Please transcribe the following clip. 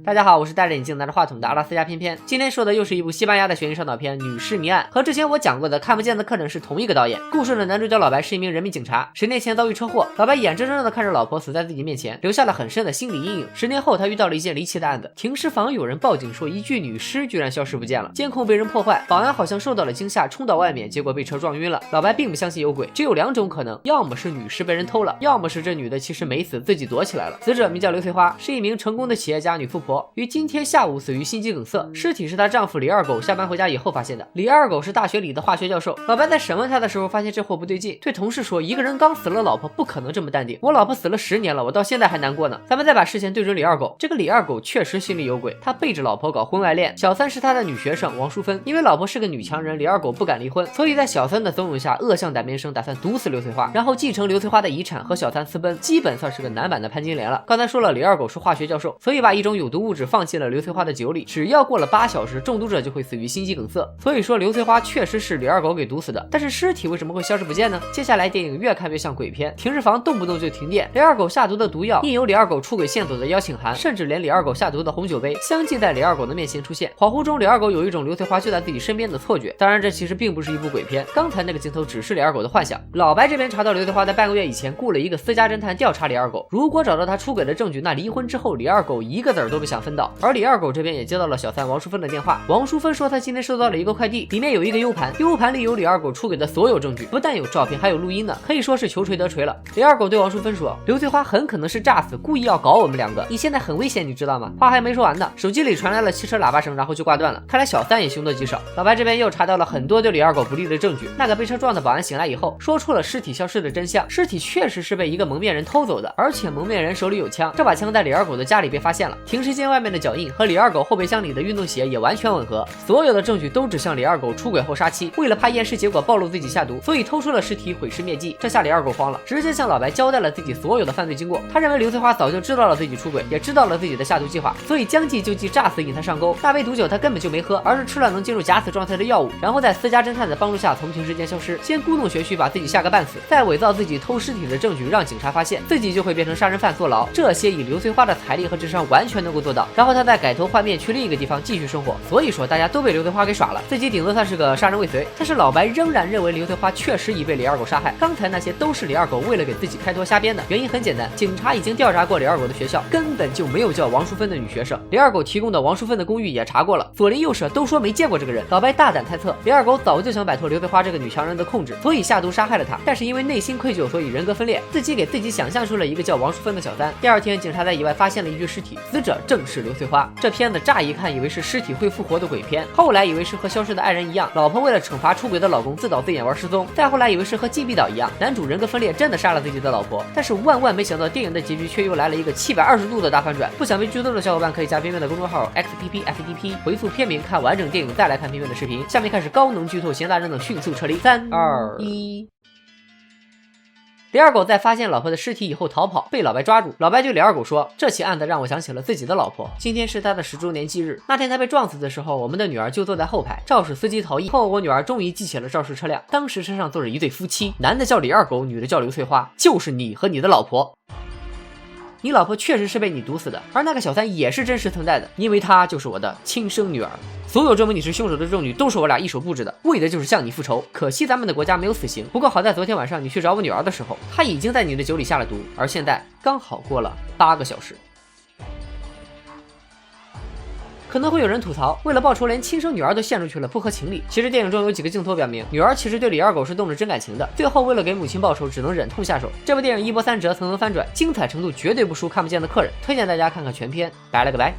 大家好，我是戴着眼镜拿着话筒的阿拉斯加偏偏。今天说的又是一部西班牙的悬疑烧脑片《女尸谜案》，和之前我讲过的《看不见的客人》是同一个导演。故事的男主角老白是一名人民警察，10年前遭遇车祸，老白眼睁睁的看着老婆死在自己面前，留下了很深的心理阴影。10年后，他遇到了一件离奇的案子，停尸房有人报警说一具女尸居然消失不见了，监控被人破坏，保安好像受到了惊吓，冲到外面，结果被车撞晕了。老白并不相信有鬼，只有2种可能，要么是女尸被人偷了，要么是这女的其实没死，自己躲起来了。死者名叫刘翠花，是一名成功的企业家女富婆，于今天下午死于心肌梗塞，尸体是她丈夫李二狗下班回家以后发现的。李二狗是大学里的化学教授，老白在审问他的时候发现这货不对劲，对同事说一个人刚死了老婆不可能这么淡定，我老婆死了10年了，我到现在还难过呢。咱们再把视线对准李二狗，这个李二狗确实心里有鬼，他背着老婆搞婚外恋，小三是他的女学生王淑芬，因为老婆是个女强人，李二狗不敢离婚，所以在小三的怂恿下恶向胆边生，打算毒死刘翠花，然后继承刘翠花的遗产和小三私奔，基本算是个男版的潘金莲了。刚才说了李二狗是化学教授，所以把一种有毒物质放进了刘翠花的酒里，只要过了8小时，中毒者就会死于心肌梗塞。所以说刘翠花确实是李二狗给毒死的，但是尸体为什么会消失不见呢？接下来电影越看越像鬼片，停尸房动不动就停电，李二狗下毒的毒药印有李二狗出轨线索的邀请函，甚至连李二狗下毒的红酒杯相继在李二狗的面前出现。恍惚中李二狗有一种刘翠花就在自己身边的错觉，当然这其实并不是一部鬼片，刚才那个镜头只是李二狗的幻想。老白这边查到刘翠花在半个月以前雇了一个私家侦探调查李二狗，如果找到他出轨的证据，那离婚之后李二狗一个子儿都不想分到。而李二狗这边也接到了小三王淑芬的电话，王淑芬说她今天收到了一个快递，里面有一个 U 盘，U 盘里有李二狗出轨的所有证据，不但有照片还有录音呢，可以说是求锤得锤了。李二狗对王淑芬说，刘翠花很可能是诈死，故意要搞我们2个，你现在很危险你知道吗？话还没说完呢，手机里传来了汽车喇叭声，然后就挂断了。看来小三也凶多吉少。老白这边又查到了很多对李二狗不利的证据，那个被车撞的保安醒来以后说出了尸体消失的真相，尸体确实是被一个蒙面人偷走的，而且蒙面人手里有枪，这把枪在李二狗的家里被发现了，停尸间外面的脚印和李二狗后备箱里的运动鞋也完全吻合，所有的证据都指向李二狗出轨后杀妻，为了怕验尸结果暴露自己下毒，所以偷出了尸体毁尸灭迹。这下李二狗慌了，直接向老白交代了自己所有的犯罪经过。他认为刘翠花早就知道了自己出轨，也知道了自己的下毒计划，所以将计就计，诈死引他上钩。那杯毒酒他根本就没喝，而是吃了能进入假死状态的药物，然后在私家侦探的帮助下从停尸间消失，先故弄玄虚把自己吓个半死，再伪造自己偷尸体的证据让警察发现，自己就会变成杀人犯坐牢。这些以刘翠花的财力和智商完全能够做到，然后他再改头换面去另一个地方继续生活。所以说大家都被刘翠花给耍了，自己顶多算是个杀人未遂。但是老白仍然认为刘翠花确实已被李二狗杀害，刚才那些都是李二狗为了给自己开脱瞎编的。原因很简单，警察已经调查过李二狗的学校，根本就没有叫王淑芬的女学生，李二狗提供的王淑芬的公寓也查过了，左邻右舍都说没见过这个人。老白大胆猜测，李二狗早就想摆脱刘翠花这个女强人的控制，所以下毒杀害了她，但是因为内心愧疚，所以人格分裂，自己给自己想象出了一个叫王淑芬的小三。第二天，警察在野外发现了一具尸体，死者正是刘翠花。这片子乍一看以为是尸体会复活的鬼片，后来以为是和消失的爱人一样，老婆为了惩罚出轨的老公自导自演玩失踪，再后来以为是和禁闭岛一样，男主人格分裂真的杀了自己的老婆。但是万万没想到，电影的结局却又来了一个720度的大反转。不想被剧透的小伙伴可以加片片的公众号 XPPFDP 回复片名看完整电影，再来看片片的视频。下面开始高能剧透，闲杂人等迅速撤离。3、2、1。李二狗在发现老婆的尸体以后逃跑，被老白抓住。老白对李二狗说，这起案子让我想起了自己的老婆，今天是她的10周年忌日，那天她被撞死的时候，我们的女儿就坐在后排，肇事司机逃逸后，我女儿终于记起了肇事车辆，当时车上坐着一对夫妻，男的叫李二狗，女的叫刘翠花，就是你和你的老婆。你老婆确实是被你毒死的，而那个小三也是真实存在的，因为她就是我的亲生女儿。所有证明你是凶手的证据都是我俩一手布置的，为的就是向你复仇。可惜咱们的国家没有死刑，不过好在昨天晚上你去找我女儿的时候，她已经在你的酒里下了毒，而现在刚好过了8个小时。可能会有人吐槽，为了报仇连亲生女儿都献出去了，不合情理。其实电影中有几个镜头表明，女儿其实对李二狗是动了真感情的，最后为了给母亲报仇，只能忍痛下手。这部电影一波三折，层层翻转，精彩程度绝对不输看不见的客人，推荐大家看看全片。拜了个拜。